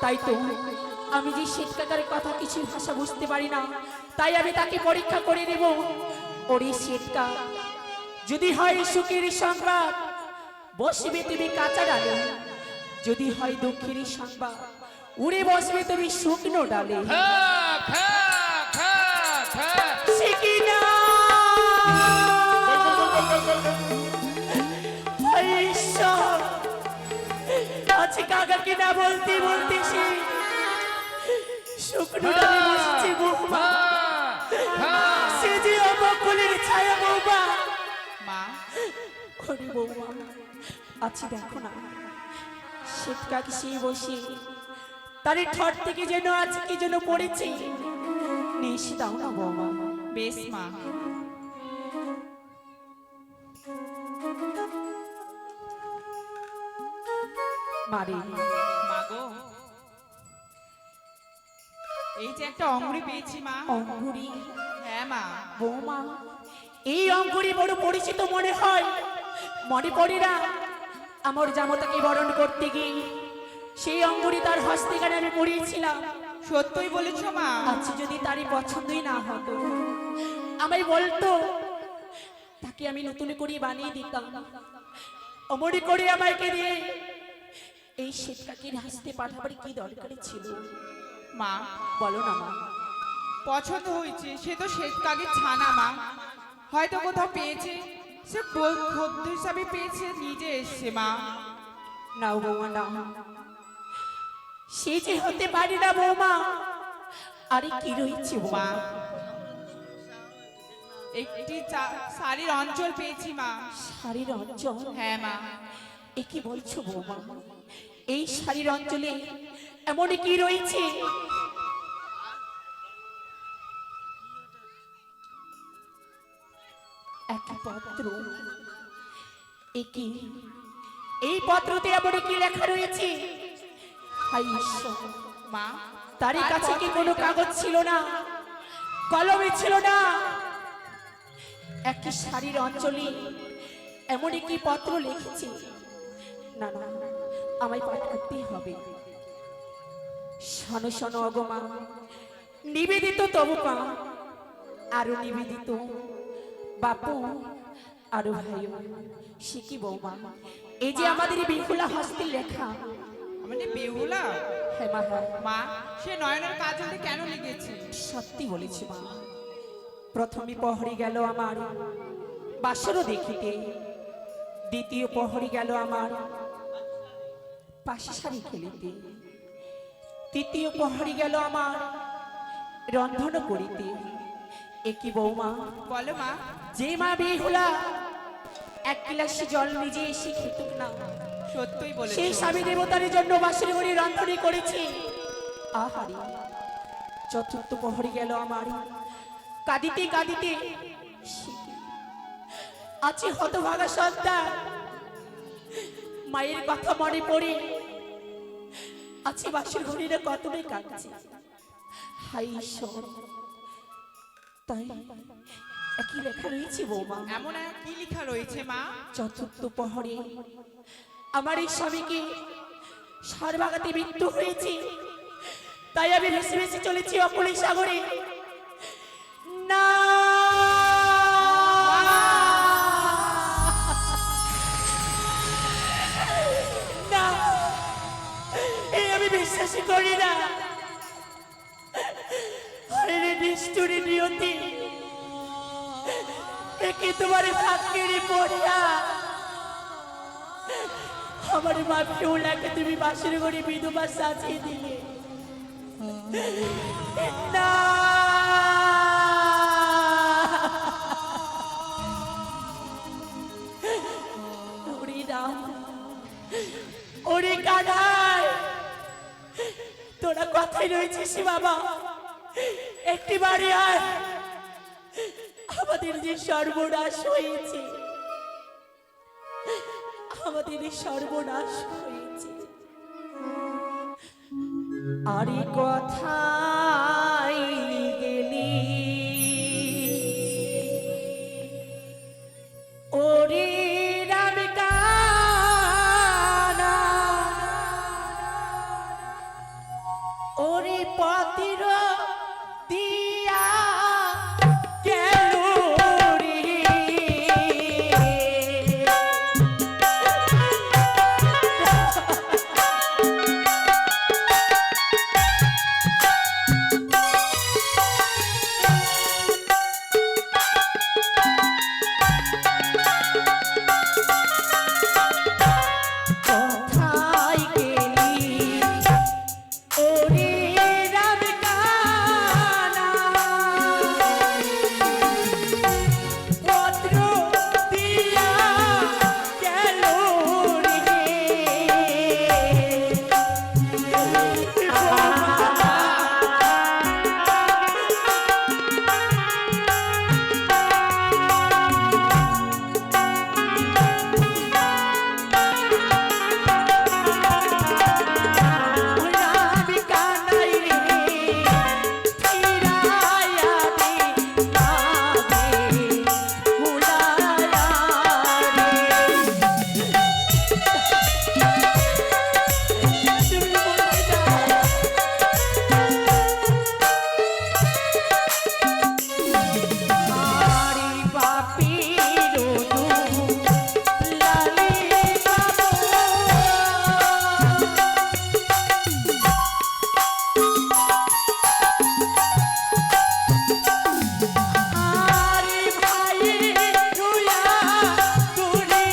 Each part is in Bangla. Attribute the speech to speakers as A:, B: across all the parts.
A: তাই তো আমি যে শেঠ কাকার কথা কিছু ভাষা বুঝতে পারি না, তাই আমি তাকে পরীক্ষা করে দেব। ওরে শেঠ কাকা, যদি হয় সুখের সংবাদ বসবে তুমি কাঁচা ডালে, যদি হয় দুঃখের সংবাদ উড়ে বসবে তুমি শুকনো ডালে। শিখিনা ঈশ্বর, আজ কাকাকে না বলতে বলতে সে শুকনো ডালে বসছে বৌমা। সে যে অবকুলের ছায়া বৌমা।
B: মা,
A: ওরে বৌমা, আছি দেখো না শেঠ কাকি সে বসে তার ঠট থেকে যেন আজ কি যেন পড়েছে। নিস দাও না বৌমা।
B: বেশ মা।
A: মারে
B: মা গো, এই যে একটা অঙ্গুরি পেয়েছি মা।
A: অঙ্গুরি?
B: হ্যাঁ মা।
A: বৌমা, এই অঙ্গুরি বড় পরিচিত মনে হয়। মনে পড়ে না আমার জামাতাকে বরণ করতে গিয়ে সেই অঙ্গুরি তার হস্তে গানে আমি পড়িয়েছিলাম।
B: সত্যই বলেছো মা।
A: আচ্ছা যদি তারই পছন্দই না হতো আমায় বলতো, তাকে আমি নতুন করে বানিয়ে দিতাম। অমরি করে আমাকে দিয়ে এই শেঠটাকে হাসতে পাঠাবার কি দরকার ছিল?
B: মা
A: বলো না মা।
B: পছন্দ হয়েছে, সে তো শ্বেত কাকের ছানা মা। হয়তো কোথাও পেয়েছে, সে খদ্দ হিসাবে পেয়েছে, নিজে এসছে মা।
A: নাও বৌমা নাও, সে যে হতে পারি না বৌমা। আরে কি রয়েছে
B: মা,
A: বৌমা?
B: একটি শাড়ির অঞ্চল পেয়েছি মা।
A: শাড়ির অঞ্চল?
B: হ্যাঁ মা।
A: এ কি বলছো বৌমা? এই শাড়ির অঞ্চলে এমন কি রয়েছে? একটি পত্র। এই পত্রতে এমন কি লেখা রয়েছে? হায় ঈশ্বর,
B: মা,
A: তারই কাছে কি কোনো কাগজ ছিল না, কলমে ছিল না? একটি শাড়ির অঞ্চলে এমন কি পত্র লিখেছে? না না, আমায় পাঠ করতেই হবে। শোনো শোনো অগমা, নিবেদিত তবু পা, আরো নিবেদিত বাপু আরো ভাই। শিখি বৌমা, এই যে আমাদের বিহুলা হস্তে লেখা।
B: আমাদের বেহুলা?
A: হ্যাঁ মা, হ্যাঁ
B: মা, সে নয়নের কাজলে কেন লিখেছে?
A: সত্যি বলেছি মা। প্রথমে প্রহরী গেল আমার বাসরও দেখিতে, দ্বিতীয় প্রহরী গেল আমার পাশে শাড়ি খেলিতে, তৃতীয় প্রহরী গেল আমার রন্ধন করিতে। একই বৌমা,
B: বলো মা।
A: যে মা বেহুলা এক গ্লাস জল নিজে এসে খেতুক না,
B: সত্যই বলেছো।
A: সেই স্বামী দেবতার জন্য বাসর ঘরে রন্ধনী করেছে। আহারে, চতুর্থ প্রহরী গেল আমার কাঁদিতে কাঁদিতে, আছে হতভাগা সন্তান, মায়ের কথা মনে পড়ে আছে বাসর ঘরে কতটাই কাঁদছে। হায় ঈশ্বর, তাই একই লেখা রয়েছে বৌমা।
B: এমন কি লেখা রয়েছে মা?
A: চতুর্থ প্রহরে আমার এই স্বামীকে সারবাগাতে মৃত্যু হয়েছে, তাই আমি ভেসে ভেসে চলেছি অকুল সাগরে। না না, এই আমি বিশ্বাসই করি না। আরে নিষ্ঠুরি নিয়তি, একে তোমার ভাগ্যের পড়িয়া আমার মা বেহুলাকে তুমি বাসের ঘরে বিধবা সাজিয়ে দিলে। না, ওরে রাম, ওরে কানাই, তোরা কথাই রয়েছিস বাবা, একটি বাড়ি আয়। আমাদের যে সর্বনাশ হয়েছে, আমাদের সর্বনাশ হয়েছে। আরে কথাই গেলি ওরে রাম কানা, ওরে পতির দিয়া গেল রে। কোথায় গেলি ওরে রাম কানা, পত্র দিয়া গেল রে। রাম কানাই রে ফিরাইয়া দে মাগে ভুলায়া রে। আরে বাপির লালি বাবু, আরে ভাই রুয়া তুরি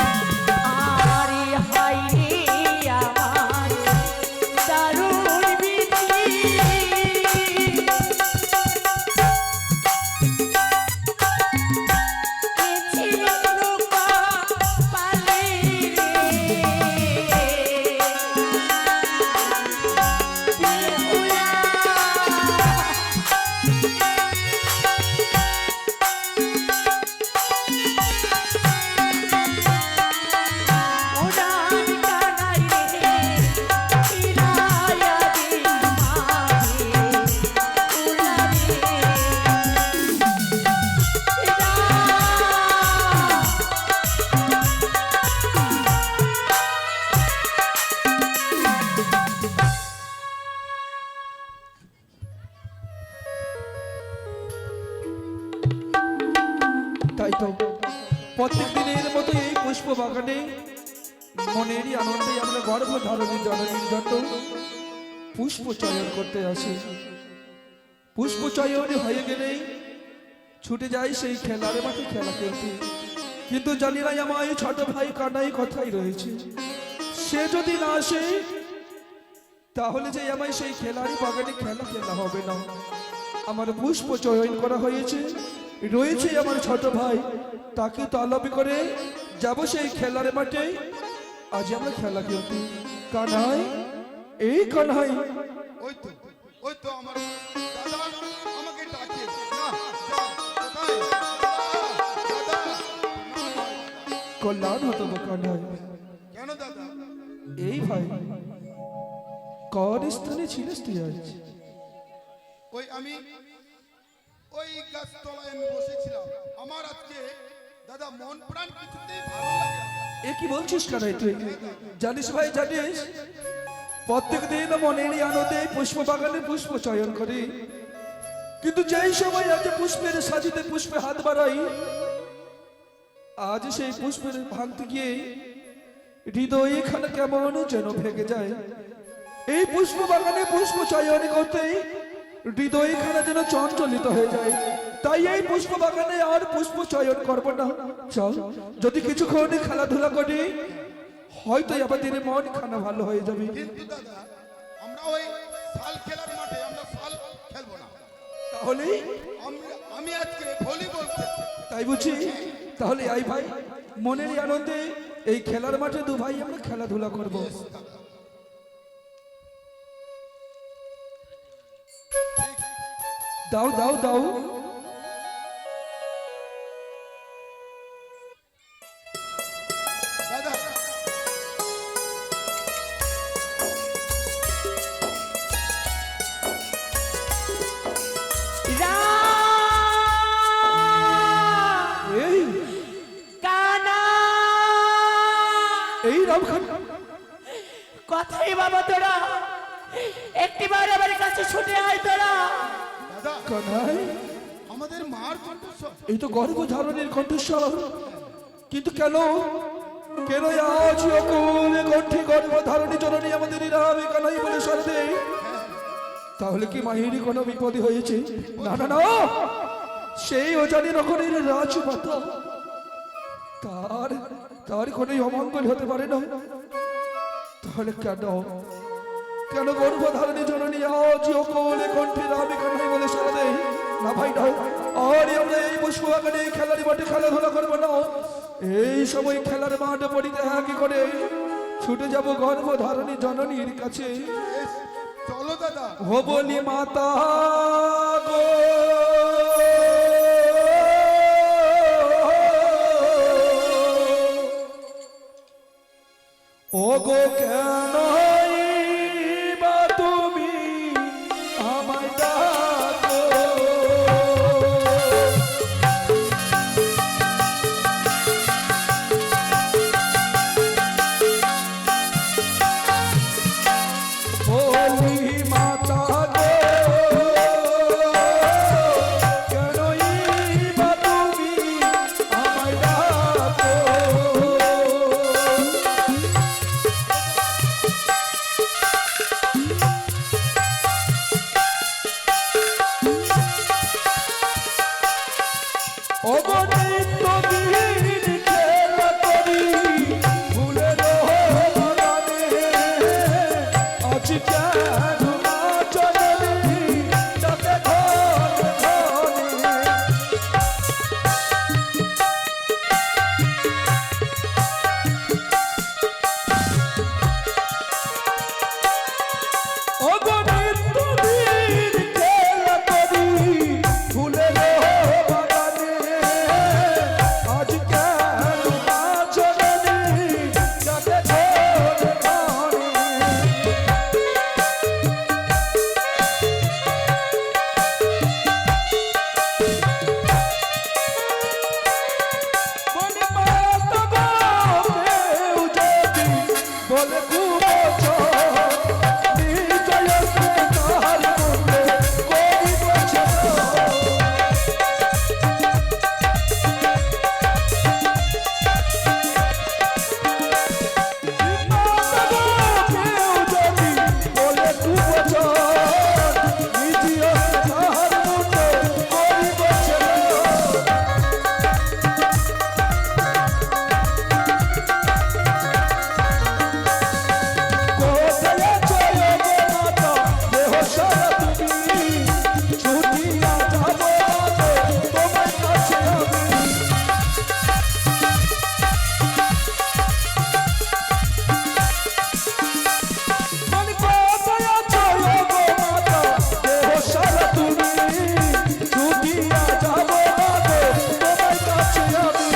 A: আরে হাই রে আমার দারুণ বিধি, এ ছিল কপালে রে বেহুলা। উড়ান কানাই রে ফিরাইয়া দে মাগে ভুলা রে।
C: তাই তো প্রত্যেক দিনের মতো এই পুষ্প বাগানে মনেরই আনন্দে আমরা গর্ভধারণী জননীর জন্য পুষ্প চয়ন করতে আসি। পুষ্প চয়ন হয়ে গেলেই ছুটে যাই সেই খেলার মাঠে খেলা খেলতে, কিন্তু জানি না আমার এই ছোট ভাই কানাই কথাই রয়েছে। সে যদি না আসে তাহলে যে আমায় সেই খেলারই বাগানে খেলা হবে না। আমার পুষ্প চয়ন করা হয়েছে, রয়েছে আমার ছোট ভাই, তাকে তলব করে যাব সেই খেলার মাঠে। আজ আমরা খেলা খেলতে। কানাই, এই কানাই,
D: ওই তো আমার দাদা আমাকে ডাকে। না, যা, কোথায়? দাদা,
C: কল্যাণ হতো গো কানাই।
D: কেন দাদা?
C: এই ভাই, কোন স্থানে ছিলিস তুই আজ?
D: আমি ওই গাছতলায় আমি বসেছিলাম। আমার আজকে দাদা মন প্রাণ কিছুতেই ভালো লাগে না।
C: এ কি বলছিস কানাই তুই? জানিস ভাই, জানিস প্রত্যেক দিন মনেরই আনন্দে পুষ্প বাগানে পুষ্প চয়ন করি, কিন্তু যেই সময় আজ পুষ্পের সাজিতে পুষ্পে হাত বাড়াই, আজ সেই পুষ্পের ভাঙতে গিয়ে হৃদয় এখানে কেমন যেন ভেঙে যায়। এই পুষ্প বাগানে পুষ্প চয়ন করতেই হৃদয় খানা যেন চঞ্চলিত হয়ে যায়। তাই এই পুষ্প বাগানে আর পুষ্প চয়ন করবো না। চল, যদি কিছুক্ষণ খেলাধুলা করি হয়তো আমাদের মন খানা ভালো হয়ে যাবে।
D: কিন্তু দাদা আমরা ওই শাল খেলার মাঠে আমরা শাল খেলবো না।
C: তাহলে
D: আমি আজকে ভলিবল খেলবো।
C: তাই বুঝি? তাহলে আই ভাই, মনের আনন্দে এই খেলার মাঠে দু ভাই আমরা খেলাধুলা করব। দাও দাও দাও।
D: দাদা
C: এই
A: কানা
C: এই রামখান,
A: কথাই বাবা তোরা একটিবার আমার কাছে ছুটে আয় তোরা।
D: দাদা
C: কানাই,
D: আমাদের মার কণ্ঠস্বর।
C: এই তো গর্ভধারণের কণ্ঠস্বর, কিন্তু কেন কেন আজ অকুল কণ্ঠে গর্ভধারণী জননী আমাদের রামে কানাই বলে সারদে? তাহলে কি মাহিরি কোনো বিপদে হয়েছে? না না না, সেই অজানি নগরের রাজমাতা, তার তার কোনো অমঙ্গল হতে পারে না। তাহলে কেন কেন গর্ভধারণী জননী আজ অকুল কণ্ঠে রামে কানাই বলে সারদে? না ভাই না, আর আমরা এই পুষ্পবাগানে খেলার মাঠে খেলাধুলা করবো না। এই সময় খেলার মাঠে পরিত্যাগ করে ছুটে যাব গর্ভধারণী জননীর কাছে।
D: বেশ, চলো দাদা।
C: ও বলি মাতা গো, ও গো কেন বা তুমি আমায় ডাকো? বলি মাতা গো, কেনই বা তুমি আমায় ডাকো? অগণিত দিন খেলা করি ফুলের বাগানে, আজ কেন মা জননী ডাকে ঘরে ঘরে? অগণিত দিন খেলা করি ফুলের বাগানে, আজ কেন মা জননী ডাকে ঘরে ঘরে? বলে মাতা গো, কেউ যদি বলে কুবচ, নিশ্চয় সে তাহার মনে করিবছে না। মাতা গো, কেউ যদি বলে কুবচ, নিশ্চয় সে তাহার মনে করিবছে না। কোথায় আছো গো মাতা, দেহ সারা তুমি, ছুটিয়া যাব তোমার কাছে আমি। মানে কোথায় আছো গো মাতা, দেহ সারা তুমি, ছুটিয়া যাব তোমার কাছে আমি।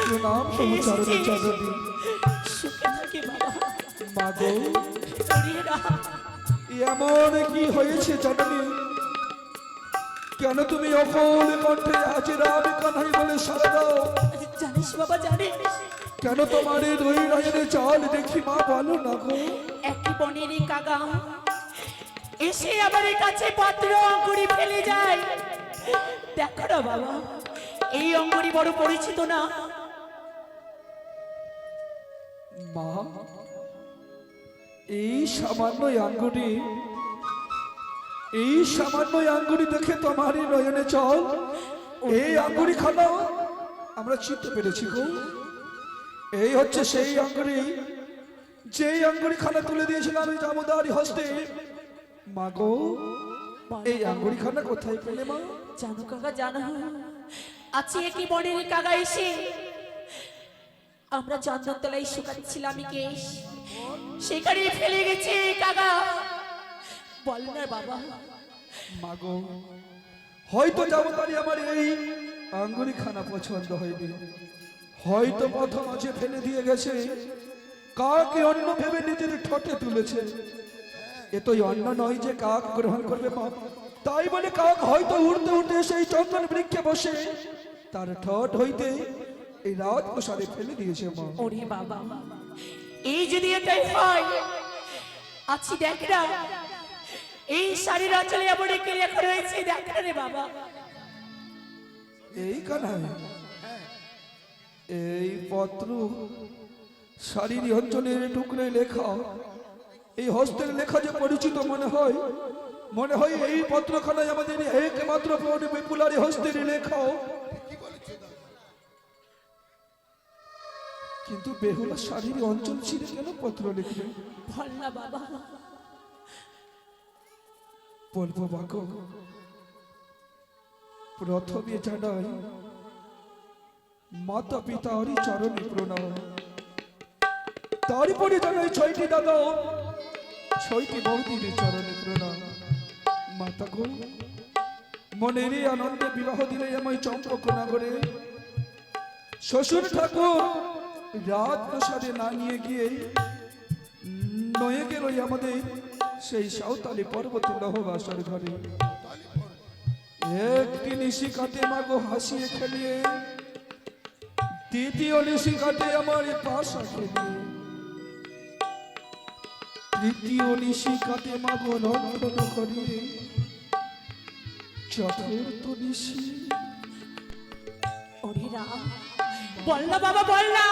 C: প্রণাম প্রভু চরণে চরণে।
A: সুখে থাকি বাবা।
C: মাগো,
A: সরিয়ে না।
C: এমন কি হয়েছে জননী? কেন তুমি অকল কণ্ঠে আজ রাম কানাই বলে সারা দাও?
A: জানিস বাবা, জানিস
C: কেন তোমার এই দুই নয়নে জল দেখি মা, বলো না গো।
A: একটি বনেরই কাগা এসে আমার কাছে পাত্র অঙ্কুরি ফেলে যায়। দেখো না বাবা, এই অঙ্কুরি বড় পরিচিত না।
C: মা, এই সামান্য আঙ্গুরি, এই সামান্য আঙ্গুরি দেখে তোমারই নয়নে চল, এই আঙ্গুরি খানা আমরা চিনতে পেরেছি গো। এই হচ্ছে সেই আঙ্গুরি, যেই আঙ্গুরি খানা তুলে দিয়েছিলাম এই জামদারি হস্তে। মা গো, এই আঙ্গুরি খানা কোথায় পেলে মা?
A: জানো কাকা, জানো আছে কি বনের কাকা এসে আমরা চন্দনতলায় শুকাচ্ছিলাম কেশ, সেখানে ফেলে গেছে কাকা। বল না বাবা।
C: মা গো, হয়তো জামদারি আমার এই আঙ্গুরি খানা পছন্দ হয়নি, হয়তো প্রথম আছে ফেলে দিয়ে গেছে, কাকে অন্ন ভেবে নিজের ঠোঁটে তুলেছে। এ তো অন্ন নয় যে কাক গ্রহণ করবে মা। তাই বলে কাক হয়তো উড়তে উড়তে সেই চন্দন বৃক্ষে বসে তার ঠোঁট হইতে এই রাত প্রসাদে ফেলে দিয়েছে মা।
A: ওরে বাবা, এই যদি এটাই হয়, আছি দেখ না এই শাড়ির আঁচলে এমন কি লেখা রয়েছে, দেখ রে বাবা।
C: এই কানায় এই পত্র শাড়ির অঞ্চলের টুকরে লেখা, এই হস্তের লেখা যে পরিচিত মনে হয়, মনে হয় এই পত্রখানায় আমাদের একমাত্র বিপুলারি হস্তের লেখা।
D: কি বলেছে দাদা?
C: কিন্তু বেহুলা শাড়ির অঞ্চল ছিঁড়ে কেন পত্র লিখবে?
A: বল না বাবা।
C: বলবো বাকো, প্রথমে জানাই মাতা পিতারই চরণে প্রণাম, তারপরে জানাই ছয়টি দাদা ছয়টি বৌদির চরণে প্রণাম। মাতা গো, মনের আনন্দে বিবাহ দিলে আমায় চম্পকনগরে শ্বশুর ঠাকুর রাত প্রসাদে না নিয়ে গিয়ে নয়ে গেল আমাদের সেই সাঁওতালি পর্বত লহবাসর ঘরে। একটি নিশি কাটে মাগো হাসিয়ে খেলিয়ে, দ্বিতীয় নিশি কাটে আমার পাশা খেলিয়ে, তৃতীয় নিশি কাটে মাগো রন্ধন করিয়ে, চতুর্থ নিশি।
A: ওরে রাম, বল না বাবা, বল না।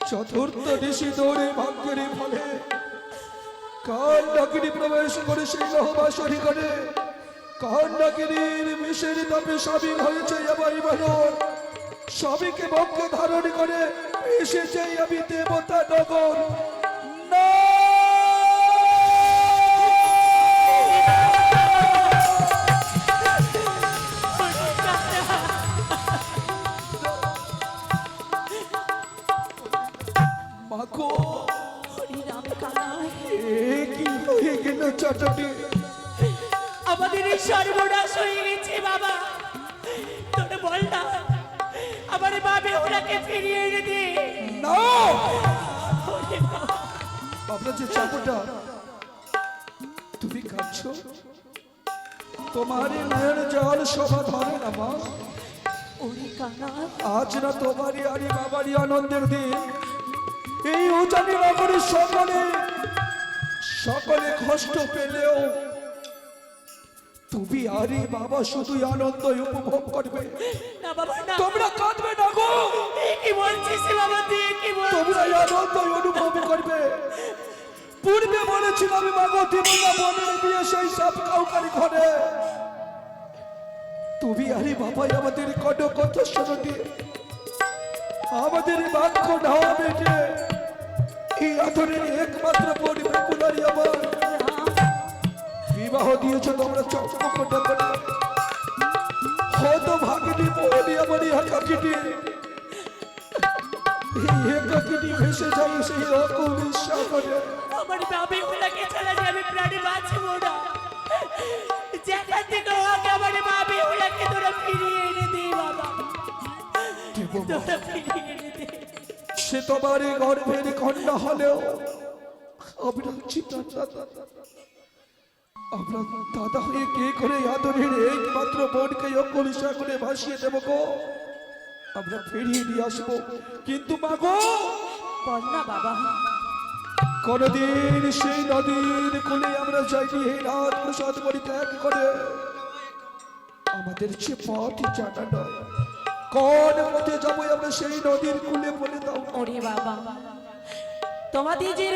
C: চতুর্থ নিশি দৌড়ে ভাগ্যের ফলে কাল ডাকিনী প্রবেশ করে সেই লহবাসরি করে, কাল ডাকিনীর বিষের তাপে স্বাধীন হয়েছে আমার বানর, সবইকে ভক্ত ধারণ করে এসেছে আমি দেবতা নগর। না মাগো,
A: ওরে রাম কানাই,
C: এ কি হয়ে গেল চটটি?
A: আমাদের এই সর্বনাশ হয়ে গেছে বাবা। তোর বল না, আমার বাবে ওনাকে ফিরিয়ে এনে দে।
C: না,
A: ওরে বাবা,
C: আপনার যে চাকরটা তুমি খাচ্ছ, তোমারই নয়ন জল শোভা ধরে না মা।
A: ওরে কানাই,
C: আজ না তোমারই আরে বাবারই আনন্দের দিন, এই উজানি নগরের সকলে সকলে কষ্ট পেলেও তুমি আরে বাবা শুধুই আনন্দ উপভোগ করবে,
A: না বাবা না।
C: তোমরা কাঁদবে না গো,
A: এ কি বলছিস বাবা, তুই এ কি বলছিস?
C: তোমরা এই আনন্দ অনুভব করবে। পূর্বে বলেছিলাম মাগো দেবতা বনের দিয়ে সেই সব কাউকারি ঘরে, তুমি আরে বাবাই আমাদের কত কথা শোনো, আমাদের বাক্য ঢাওয়া বেটে এই আধরের একমাত্র পরিবেকুলারি আমার বিবাহ দিয়েছ তোমরা চম্পকটা করে, হয়তো ভাগিনী বলি আমার একাকিটি, এই একাকিটি ভেসে যায় সেই অকুল সাগরে।
A: আমার বাবে ওনাকে ছাড়া যাবে প্রাণী বাঁচব না। যেখান থেকে হোক আমার বাবে ওনাকে তোরা ফিরিয়ে এনে দে বাবা, তোরা ফিরিয়ে এনে দে।
C: সে তোমার গর্ভের কন্যা হলেও আমরা আমরা দাদা হয়ে কে করে আদরের একমাত্র বোনকে অকুল সাগরে ভাসিয়ে দেব গো, আমরা ফিরিয়ে নিয়ে আসবো। কিন্তু মাগো,
A: বল না বাবা।
C: কোনদিন সেই নদীর কোলে আমরা যাইনি এই রাত প্রসাদ পরিত্যাগ করে, আমাদের সে পথ জানা নয়, কোন পথে যাবো আমরা সেই নদীর কুলে বলে দাও।
A: ওরে বাবা, তোমাদের যে